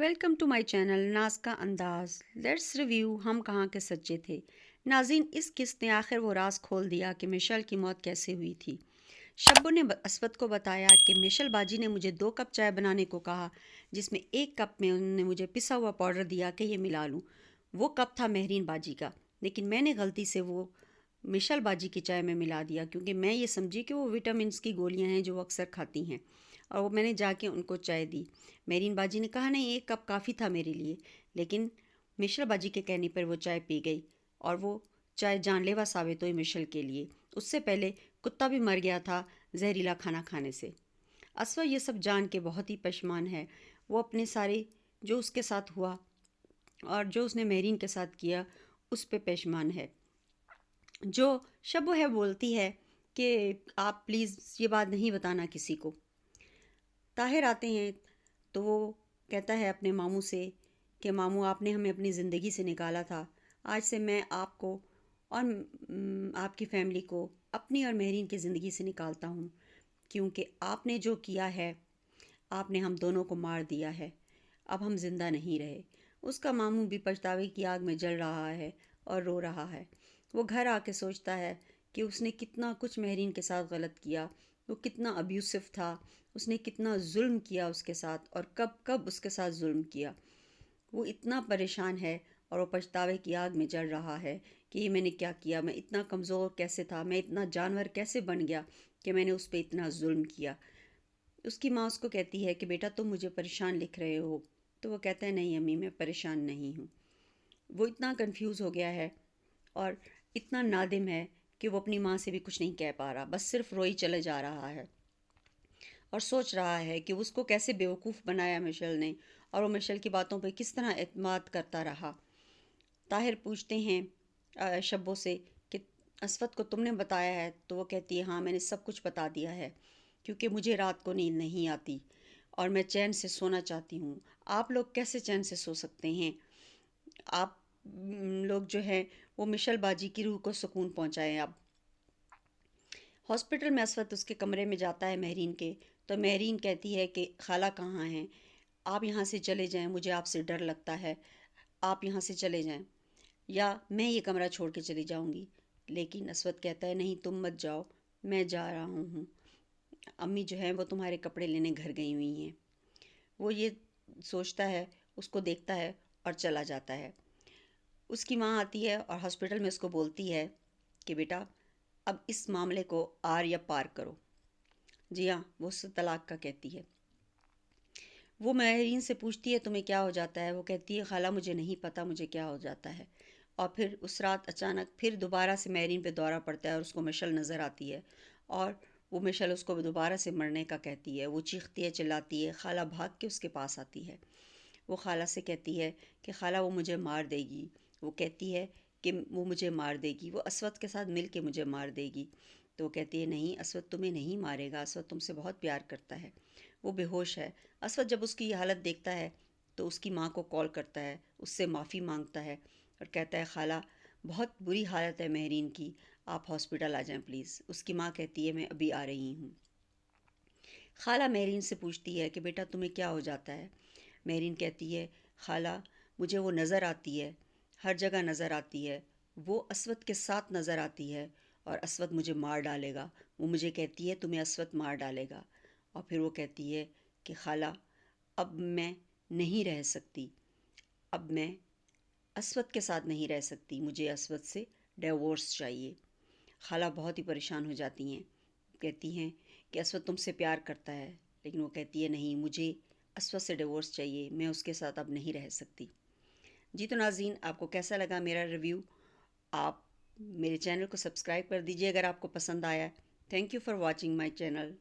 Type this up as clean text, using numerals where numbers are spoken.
Welcome to my channel नाज का अंदाज़। लेट्स रिव्यू हम कहाँ के सच्चे थे। नाज़रीन, इस किस्त ने आखिर वो राज खोल दिया कि मिशेल की मौत कैसे हुई थी। शब्बो ने असवद को बताया कि मिशेल बाजी ने मुझे 2 कप चाय बनाने को कहा, जिसमें 1 कप में उन्होंने मुझे पिसा हुआ पाउडर दिया कि ये मिला लूँ। वो कप था महरीन बाजी का, लेकिन मैंने गलती से वो मिशेल बाजी की चाय में मिला दिया, क्योंकि मैं ये समझी कि वो विटामिन्स की गोलियाँ हैं जो वो अक्सर खाती हैं, और वो मैंने जाके उनको चाय दी। मेरीन बाजी ने कहा, नहीं, 1 कप काफ़ी था मेरे लिए, लेकिन मिशेल बाजी के कहने पर वो चाय पी गई, और वो चाय जानलेवा साबित हुई मिशेल के लिए। उससे पहले कुत्ता भी मर गया था जहरीला खाना खाने से। असवा ये सब जान के बहुत ही परेशान है। वो अपने सारे जो उसके साथ हुआ और जो उसने मेरीन के साथ किया उस पे परेशान है। जो शब्बो है बोलती है कि आप प्लीज़ ये बात नहीं बताना किसी को। ताहिर आते हैं तो वो कहता है अपने मामू से कि मामू, आपने हमें अपनी ज़िंदगी से निकाला था, आज से मैं आपको और आपकी फ़ैमिली को अपनी और मेहरीन की ज़िंदगी से निकालता हूँ, क्योंकि आपने जो किया है, आपने हम दोनों को मार दिया है। अब हम जिंदा नहीं रहे। उसका मामू भी पछतावे की आग में जल रहा है और रो रहा है। वो घर आके सोचता है कि उसने कितना कुछ मेहरीन के साथ गलत किया, वो कितना अब्यूसिव था, उसने कितना जुल्म किया उसके साथ, और कब कब उसके साथ जुल्म किया। वो इतना परेशान है और वो पछतावे की आग में जल रहा है कि ये मैंने क्या किया, मैं इतना कमज़ोर कैसे था, मैं इतना जानवर कैसे बन गया कि मैंने उस पर इतना जुल्म किया। उसकी माँ उसको कहती है कि बेटा, तुम मुझे परेशान लिख रहे हो। तो वो कहता है, नहीं अम्मी, मैं परेशान नहीं हूँ। वो इतना कंफ्यूज हो गया है और इतना नादिम है कि वो अपनी माँ से भी कुछ नहीं कह पा रहा, बस सिर्फ रोई चले जा रहा है और सोच रहा है कि उसको कैसे बेवकूफ़ बनाया मिशेल ने, और वो मिशेल की बातों पे किस तरह एतमाद करता रहा। ताहिर पूछते हैं शब्बो से कि असवद को तुमने बताया है? तो वो कहती है, हाँ, मैंने सब कुछ बता दिया है, क्योंकि मुझे रात को नींद नहीं आती और मैं चैन से सोना चाहती हूँ। आप लोग कैसे चैन से सो सकते हैं? आप लोग जो हैं वो मिशेल बाजी की रूह को सुकून पहुँचाएं। अब हॉस्पिटल में असवद उसके कमरे में जाता है मेहरीन के, तो मेहरीन कहती है कि खाला कहाँ हैं, आप यहाँ से चले जाएं, मुझे आपसे डर लगता है, आप यहाँ से चले जाएं, या मैं ये कमरा छोड़ के चली जाऊंगी। लेकिन असवद कहता है, नहीं, तुम मत जाओ, मैं जा रहा हूँ। अम्मी जो है वो तुम्हारे कपड़े लेने घर गई हुई हैं। वो ये सोचता है, उसको देखता है और चला जाता है। उसकी माँ आती है और हॉस्पिटल में उसको बोलती है कि बेटा, अब इस मामले को आर या पार करो। जी हाँ, वो उससे तलाक का कहती है। वो महरीन से पूछती है, तुम्हें क्या हो जाता है? वो कहती है, खाला मुझे नहीं पता मुझे क्या हो जाता है। और फिर उस रात अचानक फिर दोबारा से महरीन पे दौरा पड़ता है और उसको मिशेल नज़र आती है, और वो मिशेल उसको दोबारा से मरने का कहती है। वो चीखती है, चिल्लाती है। खाला भाग के उसके पास आती है। वो खाला से कहती है कि खाला, वो मुझे मार देगी। वो कहती है कि वो मुझे मार देगी, वो असवद के साथ मिल के मुझे मार देगी। तो वो कहती है, नहीं, असवद तुम्हें नहीं मारेगा, असवद तुमसे बहुत प्यार करता है। वो बेहोश है। असवद जब उसकी ये हालत देखता है तो उसकी माँ को कॉल करता है, उससे माफ़ी मांगता है और कहता है, खाला, बहुत बुरी हालत है महरीन की, आप हॉस्पिटल आ जाएं प्लीज़। उसकी माँ कहती है, मैं अभी आ रही हूँ। खाला महरीन से पूछती है कि बेटा, तुम्हें क्या हो जाता है? महरीन कहती है, खाला, मुझे वो नज़र आती है, हर जगह नज़र आती है, वो असवद के साथ नज़र आती है, और असवद मुझे मार डालेगा। वो मुझे कहती है तुम्हें असवद मार डालेगा। और फिर वो कहती है कि खाला, अब मैं नहीं रह सकती, अब मैं असवद के साथ नहीं रह सकती, मुझे असवद से डिवोर्स चाहिए। खाला बहुत ही परेशान हो जाती हैं, कहती हैं कि असवद तुमसे प्यार करता है। लेकिन वो कहती है, नहीं, मुझे असवद से डिवोर्स चाहिए, मैं उसके साथ अब नहीं रह सकती। जी तो नाज़रीन, आपको कैसा लगा मेरा रिव्यू? आप मेरे चैनल को सब्सक्राइब कर दीजिए अगर आपको पसंद आया। Thank you for watching my channel.